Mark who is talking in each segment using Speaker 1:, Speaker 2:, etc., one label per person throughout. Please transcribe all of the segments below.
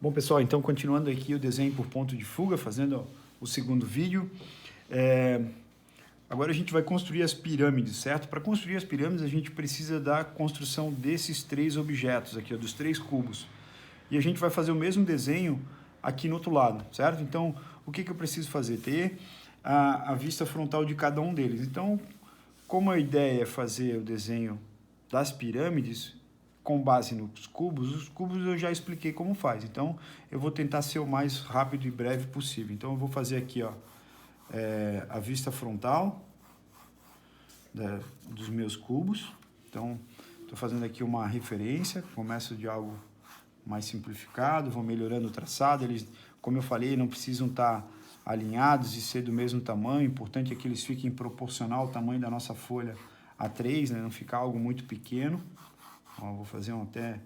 Speaker 1: Bom, pessoal, então continuando aqui o desenho por ponto de fuga, fazendo o segundo vídeo. Agora a gente vai construir as pirâmides, certo? Para construir as pirâmides a gente precisa da construção desses três objetos aqui, ó, dos três cubos. E a gente vai fazer o mesmo desenho aqui no outro lado, certo? Então, o que eu preciso fazer? Ter a vista frontal de cada um deles. Então, como a ideia é fazer o desenho das pirâmides, com base nos cubos, os cubos eu já expliquei como faz. Então, eu vou tentar ser o mais rápido e breve possível. Então, eu vou fazer aqui, ó, a vista frontal dos meus cubos. Então, estou fazendo aqui uma referência, começo de algo mais simplificado, vou melhorando o traçado. Eles, como eu falei, não precisam estar alinhados e ser do mesmo tamanho. O importante é que eles fiquem proporcional ao tamanho da nossa folha A3, né? Não ficar algo muito pequeno. Ó, vou fazer até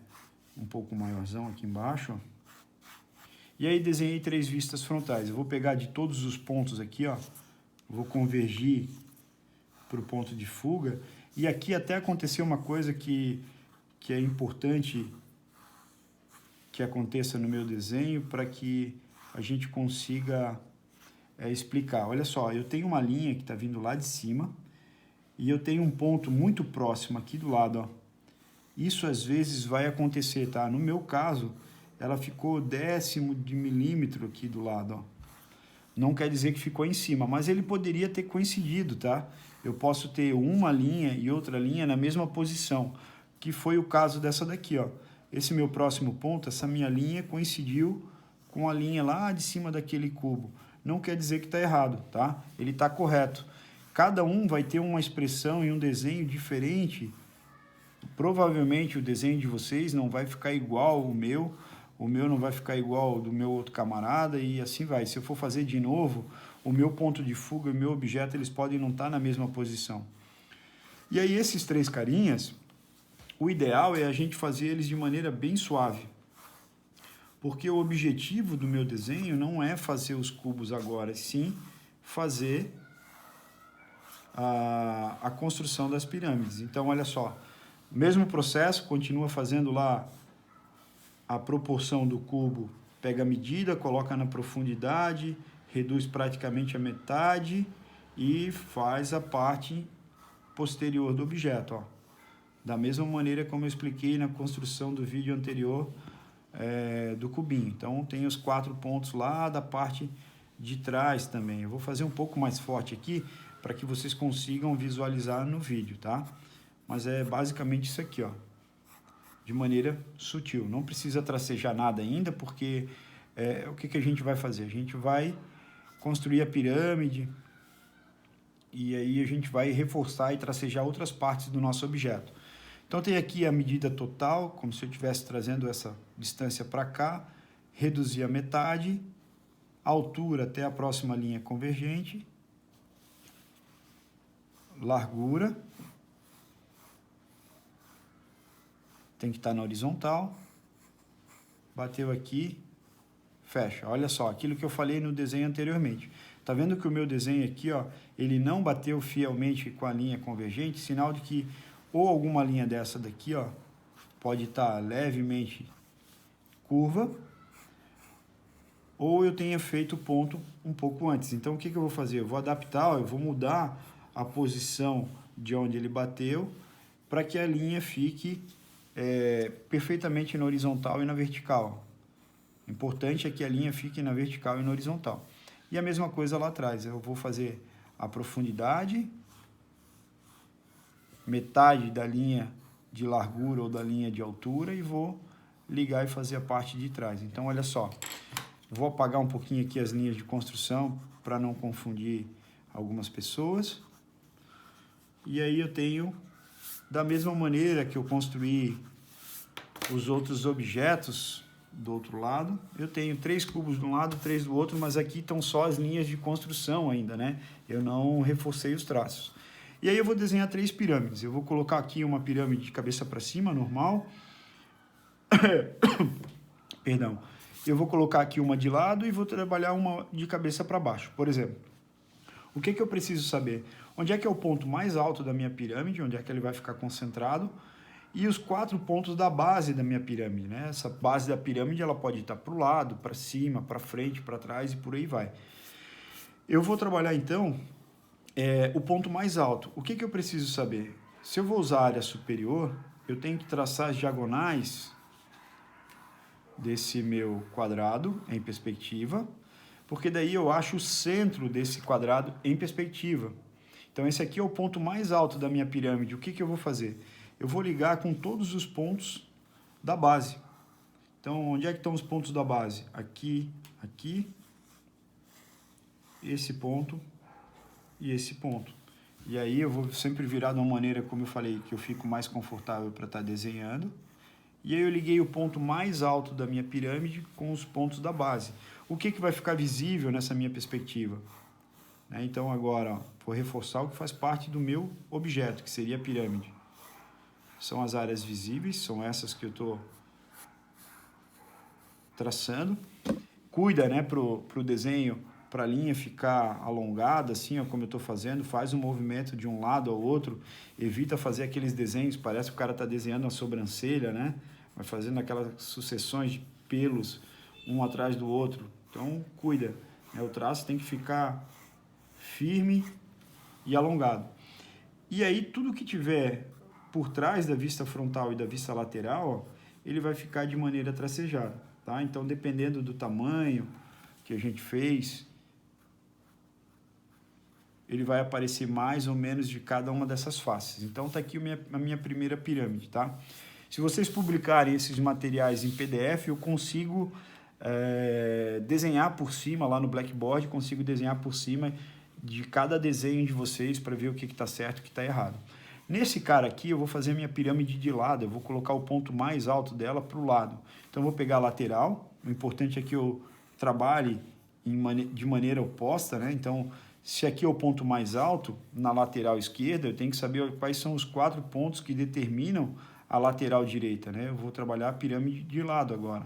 Speaker 1: um pouco maiorzão aqui embaixo. Ó. E aí desenhei três vistas frontais. Eu vou pegar de todos os pontos aqui, ó, vou convergir para o ponto de fuga. E aqui até aconteceu uma coisa que é importante que aconteça no meu desenho para que a gente consiga explicar. Olha só, eu tenho uma linha que está vindo lá de cima e eu tenho um ponto muito próximo aqui do lado, ó. Isso às vezes vai acontecer, tá? No meu caso, ela ficou 1/10 de milímetro aqui do lado, ó. Não quer dizer que ficou em cima, mas ele poderia ter coincidido, tá? Eu posso ter uma linha e outra linha na mesma posição, que foi o caso dessa daqui, ó. Esse meu próximo ponto, essa minha linha coincidiu com a linha lá de cima daquele cubo. Não quer dizer que está errado, tá? Ele está correto. Cada um vai ter uma expressão e um desenho diferente. Provavelmente o desenho de vocês não vai ficar igual ao meu, o meu não vai ficar igual ao do meu outro camarada e assim vai. Se eu for fazer de novo, o meu ponto de fuga e o meu objeto, eles podem não estar na mesma posição. E aí esses três carinhas, o ideal é a gente fazer eles de maneira bem suave. Porque o objetivo do meu desenho não é fazer os cubos agora, sim fazer a construção das pirâmides. Então, olha só, mesmo processo, continua fazendo lá a proporção do cubo, pega a medida, coloca na profundidade, reduz praticamente a metade e faz a parte posterior do objeto, ó. Da mesma maneira como eu expliquei na construção do vídeo anterior do cubinho. Então, tem os 4 pontos lá da parte de trás também. Eu vou fazer um pouco mais forte aqui para que vocês consigam visualizar no vídeo, tá? Mas é basicamente isso aqui, ó, de maneira sutil. Não precisa tracejar nada ainda, porque o que a gente vai fazer? A gente vai construir a pirâmide e aí a gente vai reforçar e tracejar outras partes do nosso objeto. Então tem aqui a medida total, como se eu estivesse trazendo essa distância para cá, reduzir a metade, a altura até a próxima linha convergente, largura, tem que estar na horizontal, bateu aqui, fecha. Olha só, aquilo que eu falei no desenho anteriormente. Tá vendo que o meu desenho aqui, ó, ele não bateu fielmente com a linha convergente, sinal de que ou alguma linha dessa daqui, ó, pode estar levemente curva, ou eu tenha feito o ponto um pouco antes. Então, o que eu vou fazer? Eu vou adaptar, ó, eu vou mudar a posição de onde ele bateu para que a linha fique perfeitamente na horizontal e na vertical. O importante é que a linha fique na vertical e na horizontal. E a mesma coisa lá atrás. Eu vou fazer a profundidade, metade da linha de largura ou da linha de altura e vou ligar e fazer a parte de trás. Então, olha só. Vou apagar um pouquinho aqui as linhas de construção para não confundir algumas pessoas. E aí eu tenho, da mesma maneira que eu construí os outros objetos do outro lado, eu tenho 3 cubos de um lado, 3 do outro, mas aqui estão só as linhas de construção ainda, né? Eu não reforcei os traços. E aí eu vou desenhar 3 pirâmides. Eu vou colocar aqui uma pirâmide de cabeça para cima, normal. Perdão. Eu vou colocar aqui uma de lado e vou trabalhar uma de cabeça para baixo, por exemplo. O que eu preciso saber? Onde é que é o ponto mais alto da minha pirâmide, onde é que ele vai ficar concentrado, e os 4 pontos da base da minha pirâmide, né? Essa base da pirâmide ela pode estar para o lado, para cima, para frente, para trás e por aí vai. Eu vou trabalhar então o ponto mais alto. O que eu preciso saber? Se eu vou usar a área superior, eu tenho que traçar as diagonais desse meu quadrado em perspectiva, porque daí eu acho o centro desse quadrado em perspectiva. Então esse aqui é o ponto mais alto da minha pirâmide. O que eu vou fazer? Eu vou ligar com todos os pontos da base. Então onde é que estão os pontos da base? Aqui, aqui, esse ponto e esse ponto. E aí eu vou sempre virar de uma maneira, como eu falei, que eu fico mais confortável para estar desenhando. E aí eu liguei o ponto mais alto da minha pirâmide com os pontos da base. O que vai ficar visível nessa minha perspectiva? Então agora, ó, vou reforçar o que faz parte do meu objeto, que seria a pirâmide. São as áreas visíveis, são essas que eu estou traçando. Cuida, né, pro desenho, para a linha ficar alongada, assim, ó, como eu estou fazendo, faz um movimento de um lado ao outro, evita fazer aqueles desenhos, parece que o cara está desenhando a sobrancelha, né? Vai fazendo aquelas sucessões de pelos, um atrás do outro. Então, cuida, né? O traço tem que ficar firme e alongado. E aí, tudo que tiver por trás da vista frontal e da vista lateral, ó, ele vai ficar de maneira tracejada, tá? Então, dependendo do tamanho que a gente fez, ele vai aparecer mais ou menos de cada uma dessas faces. Então, tá aqui a minha primeira pirâmide, tá? Se vocês publicarem esses materiais em PDF, eu consigo desenhar por cima, lá no Blackboard, consigo desenhar por cima de cada desenho de vocês para ver o que está certo e o que está errado. Nesse cara aqui, eu vou fazer a minha pirâmide de lado, eu vou colocar o ponto mais alto dela para o lado. Então, eu vou pegar a lateral, o importante é que eu trabalhe de maneira oposta, né? Então, se aqui é o ponto mais alto, na lateral esquerda, eu tenho que saber quais são os 4 pontos que determinam a lateral direita, né? Eu vou trabalhar a pirâmide de lado agora.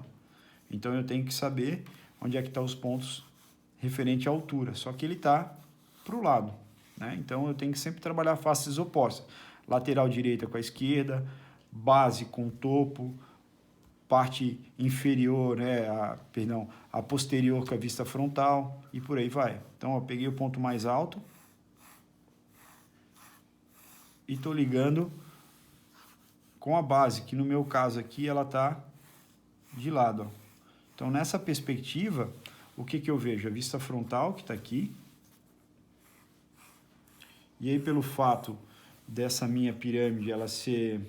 Speaker 1: Então, eu tenho que saber onde é que estão os pontos referente à altura. Só que ele está para o lado, né? Então, eu tenho que sempre trabalhar faces opostas. Lateral direita com a esquerda, base com topo, parte inferior, né? A posterior com a vista frontal e por aí vai. Então, eu peguei o ponto mais alto e estou ligando com a base, que no meu caso aqui ela está de lado, ó. Então, nessa perspectiva, o que eu vejo? A vista frontal, que está aqui. E aí, pelo fato dessa minha pirâmide, ela ser...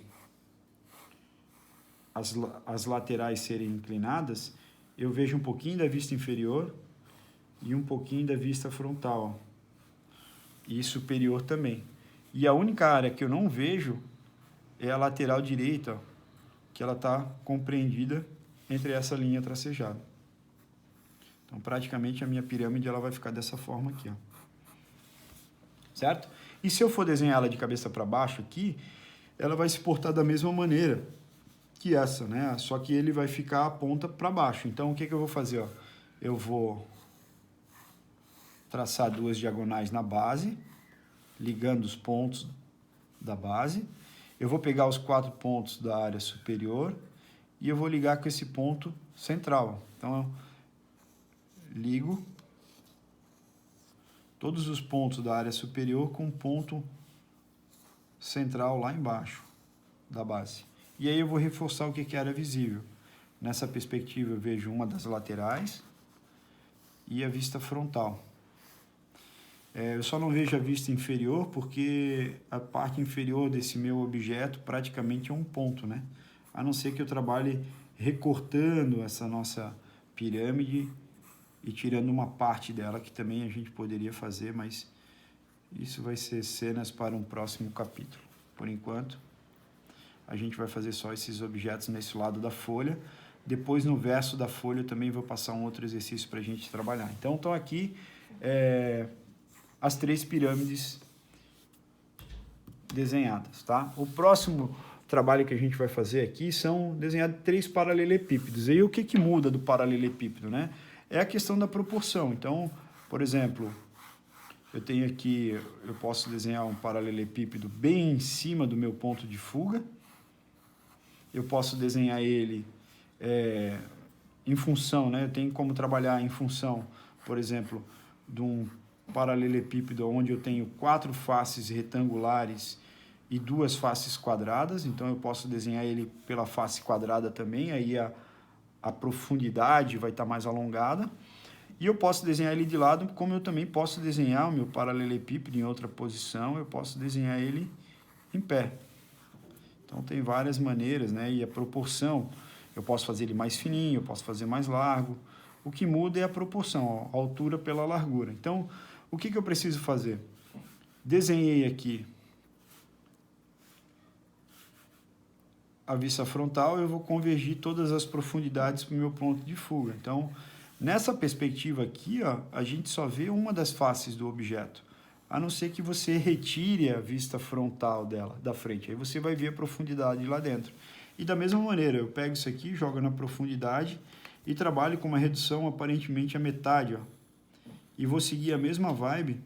Speaker 1: As laterais serem inclinadas, eu vejo um pouquinho da vista inferior e um pouquinho da vista frontal. E superior também. E a única área que eu não vejo é a lateral direita, ó, que ela está compreendida entre essa linha tracejada. Então, praticamente, a minha pirâmide ela vai ficar dessa forma aqui, ó. Certo? E se eu for desenhar ela de cabeça para baixo aqui, ela vai se portar da mesma maneira que essa, né? Só que ele vai ficar a ponta para baixo. Então, o que eu vou fazer? Ó? Eu vou traçar 2 diagonais na base, ligando os pontos da base. Eu vou pegar os 4 pontos da área superior e eu vou ligar com esse ponto central. Então, eu ligo todos os pontos da área superior com um ponto central lá embaixo da base. E aí eu vou reforçar o que é área visível. Nessa perspectiva eu vejo uma das laterais e a vista frontal. Eu só não vejo a vista inferior porque a parte inferior desse meu objeto praticamente é um ponto, né? A não ser que eu trabalhe recortando essa nossa pirâmide e tirando uma parte dela, que também a gente poderia fazer, mas isso vai ser cenas para um próximo capítulo. Por enquanto, a gente vai fazer só esses objetos nesse lado da folha. Depois, no verso da folha, eu também vou passar um outro exercício para a gente trabalhar. Então, estão aqui as 3 pirâmides desenhadas, tá? O próximo trabalho que a gente vai fazer aqui são desenhar 3 paralelepípedos. E aí, o que muda do paralelepípedo, né? É a questão da proporção. Então, por exemplo, eu tenho aqui, eu posso desenhar um paralelepípedo bem em cima do meu ponto de fuga, eu posso desenhar ele em função, né? Eu tenho como trabalhar em função, por exemplo, de um paralelepípedo onde eu tenho 4 faces retangulares e 2 faces quadradas, então eu posso desenhar ele pela face quadrada também, aí a profundidade vai estar mais alongada. E eu posso desenhar ele de lado, como eu também posso desenhar o meu paralelepípedo em outra posição, eu posso desenhar ele em pé. Então tem várias maneiras, né? E a proporção, eu posso fazer ele mais fininho, eu posso fazer mais largo. O que muda é a proporção, a altura pela largura. Então, o que eu preciso fazer? Desenhei aqui a vista frontal, eu vou convergir todas as profundidades para o meu ponto de fuga. Então, nessa perspectiva aqui, ó, a gente só vê uma das faces do objeto, a não ser que você retire a vista frontal dela, da frente. Aí você vai ver a profundidade lá dentro. E da mesma maneira, eu pego isso aqui, jogo na profundidade e trabalho com uma redução aparentemente à metade, ó. E vou seguir a mesma vibe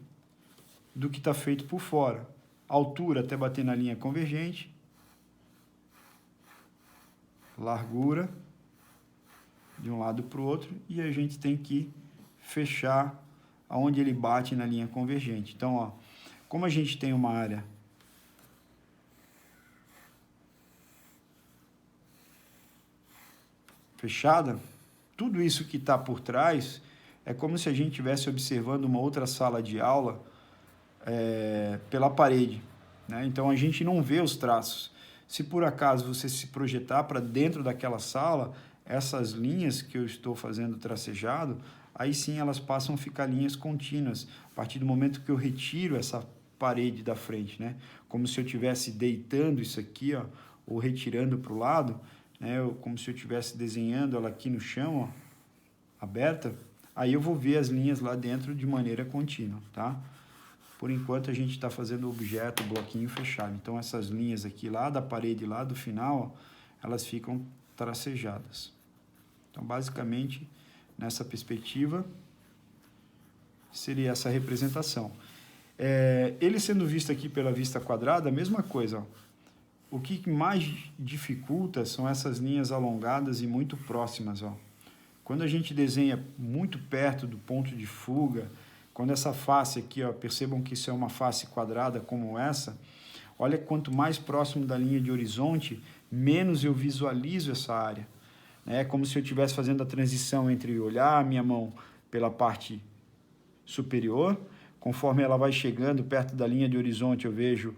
Speaker 1: do que está feito por fora. Altura até bater na linha convergente. Largura de um lado para o outro, e a gente tem que fechar aonde ele bate na linha convergente. Então, ó, como a gente tem uma área fechada, tudo isso que está por trás é como se a gente estivesse observando uma outra sala de aula pela parede, né? Então a gente não vê os traços. Se por acaso você se projetar para dentro daquela sala, essas linhas que eu estou fazendo tracejado, aí sim elas passam a ficar linhas contínuas, a partir do momento que eu retiro essa parede da frente, né? Como se eu estivesse deitando isso aqui, ó, ou retirando para o lado, né? Como se eu estivesse desenhando ela aqui no chão, ó, aberta, aí eu vou ver as linhas lá dentro de maneira contínua, tá? Por enquanto, a gente está fazendo o objeto, o bloquinho fechado. Então, essas linhas aqui, lá da parede, lá do final, ó, elas ficam tracejadas. Então, basicamente, nessa perspectiva, seria essa representação. Ele sendo visto aqui pela vista quadrada, a mesma coisa. Ó. O que mais dificulta são essas linhas alongadas e muito próximas. Ó. Quando a gente desenha muito perto do ponto de fuga, quando essa face aqui, ó, percebam que isso é uma face quadrada como essa, olha quanto mais próximo da linha de horizonte, menos eu visualizo essa área. É como se eu estivesse fazendo a transição entre olhar a minha mão pela parte superior, conforme ela vai chegando perto da linha de horizonte, eu vejo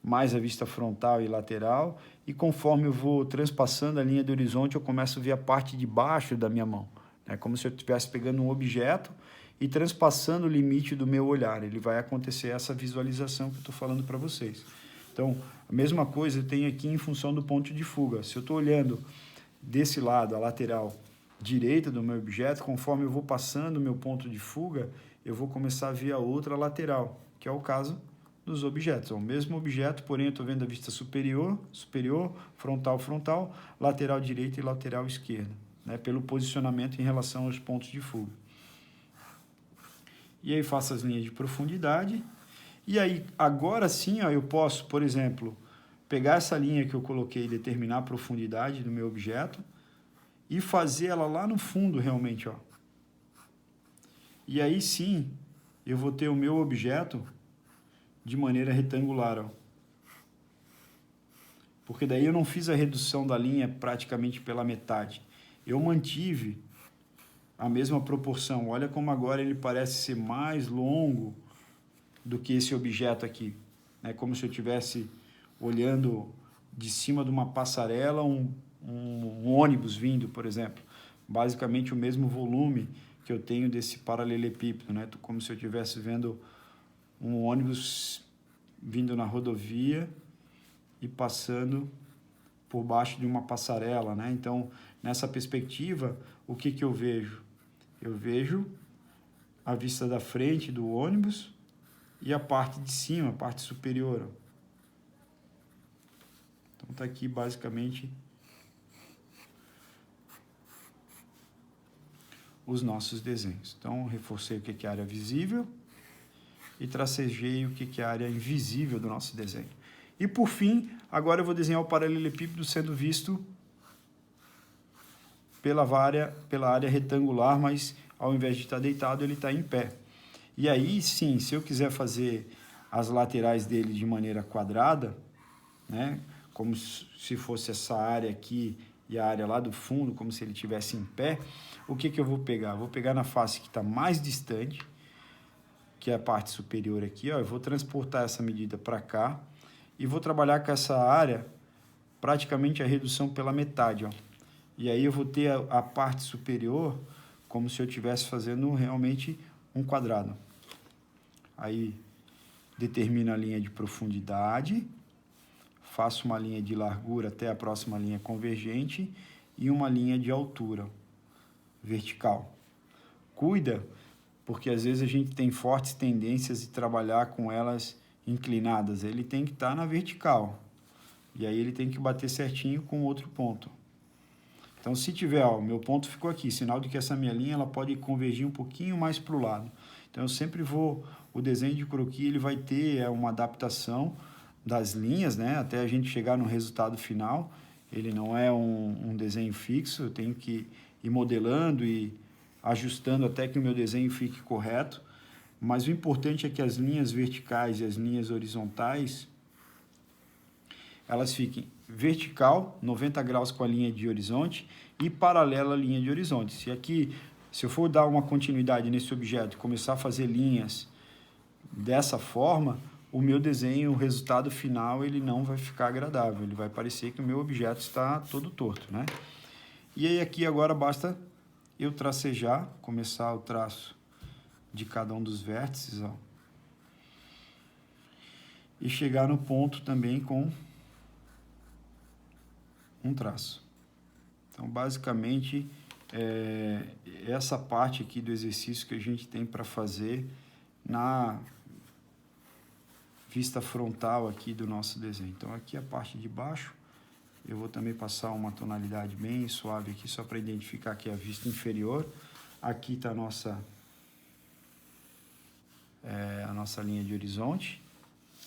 Speaker 1: mais a vista frontal e lateral, e conforme eu vou transpassando a linha de horizonte, eu começo a ver a parte de baixo da minha mão. É como se eu estivesse pegando um objeto e transpassando o limite do meu olhar. Ele vai acontecer essa visualização que eu estou falando para vocês. Então, a mesma coisa eu tenho aqui em função do ponto de fuga. Se eu estou olhando desse lado, a lateral direita do meu objeto, conforme eu vou passando o meu ponto de fuga, eu vou começar a ver a outra lateral, que é o caso dos objetos. É o mesmo objeto, porém eu estou vendo a vista superior, frontal, lateral direita e lateral esquerda, né, pelo posicionamento em relação aos pontos de fuga. E aí faço as linhas de profundidade. E aí, agora sim, ó, eu posso, por exemplo, pegar essa linha que eu coloquei e determinar a profundidade do meu objeto e fazer ela lá no fundo realmente, ó. E aí sim, eu vou ter o meu objeto de maneira retangular, ó. Porque daí eu não fiz a redução da linha praticamente pela metade. Eu mantive a mesma proporção. Olha como agora ele parece ser mais longo do que esse objeto aqui. É como se eu estivesse olhando de cima de uma passarela um ônibus vindo, por exemplo. Basicamente o mesmo volume que eu tenho desse paralelepípedo, né? Como se eu estivesse vendo um ônibus vindo na rodovia e passando por baixo de uma passarela, né? Então, nessa perspectiva, o que eu vejo? Eu vejo a vista da frente do ônibus e a parte de cima, a parte superior. Então, está aqui basicamente os nossos desenhos. Então, reforcei o que é a área visível e tracejei o que é a área invisível do nosso desenho. E por fim, agora eu vou desenhar o paralelepípedo sendo visto pela área retangular, mas ao invés de estar deitado, ele está em pé. E aí sim, se eu quiser fazer as laterais dele de maneira quadrada, né, como se fosse essa área aqui e a área lá do fundo, como se ele estivesse em pé, o que eu vou pegar? Vou pegar na face que está mais distante, que é a parte superior aqui, ó, eu vou transportar essa medida para cá e vou trabalhar com essa área praticamente a redução pela metade, ó. E aí eu vou ter a parte superior como se eu estivesse fazendo realmente um quadrado. Aí determino a linha de profundidade, faço uma linha de largura até a próxima linha convergente e uma linha de altura vertical. Cuida, porque às vezes a gente tem fortes tendências de trabalhar com elas inclinadas. Ele tem que estar na vertical. E aí ele tem que bater certinho com outro ponto. Então, se tiver, ó, meu ponto ficou aqui, sinal de que essa minha linha ela pode convergir um pouquinho mais para o lado. Então, eu sempre vou, o desenho de croquis ele vai ter uma adaptação das linhas, né, até a gente chegar no resultado final. Ele não é um desenho fixo, eu tenho que ir modelando e ajustando até que o meu desenho fique correto. Mas o importante é que as linhas verticais e as linhas horizontais, elas fiquem vertical, 90 graus com a linha de horizonte e paralela à linha de horizonte. Se aqui, se eu for dar uma continuidade nesse objeto e começar a fazer linhas dessa forma, o meu desenho, o resultado final, ele não vai ficar agradável. Ele vai parecer que o meu objeto está todo torto, né? E aí aqui agora basta eu tracejar, começar o traço de cada um dos vértices, ó, e chegar no ponto também com um traço. Então, basicamente, essa parte aqui do exercício que a gente tem para fazer na vista frontal aqui do nosso desenho. Então, aqui a parte de baixo, eu vou também passar uma tonalidade bem suave aqui, só para identificar que é a vista inferior. Aqui está a nossa linha de horizonte,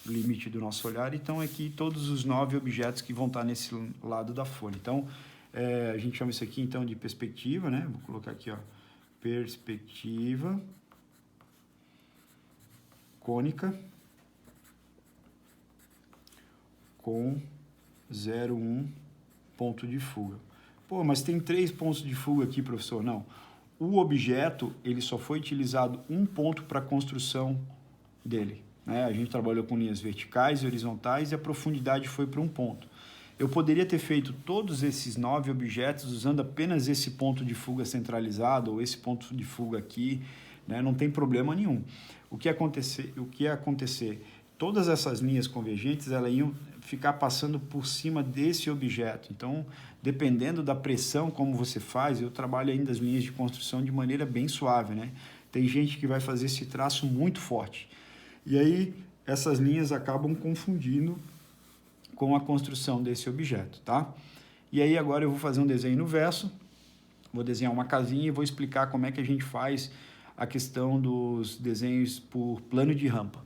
Speaker 1: limite do nosso olhar. Então, aqui todos os 9 objetos que vão estar nesse lado da folha. Então, a gente chama isso aqui, então, de perspectiva, né? Vou colocar aqui, ó, perspectiva cônica com 0,1 ponto de fuga. Pô, mas tem 3 pontos de fuga aqui, professor. Não. O objeto, ele só foi utilizado um ponto para a construção dele, né? A gente trabalhou com linhas verticais e horizontais e a profundidade foi para um ponto. Eu poderia ter feito todos esses 9 objetos usando apenas esse ponto de fuga centralizado ou esse ponto de fuga aqui, né? Não tem problema nenhum. O que ia acontecer? Todas essas linhas convergentes, elas iam ficar passando por cima desse objeto. Então, dependendo da pressão como você faz, eu trabalho ainda as linhas de construção de maneira bem suave, né? Tem gente que vai fazer esse traço muito forte. E aí, essas linhas acabam confundindo com a construção desse objeto, tá? E aí, agora eu vou fazer um desenho no verso, vou desenhar uma casinha e vou explicar como é que a gente faz a questão dos desenhos por plano de rampa.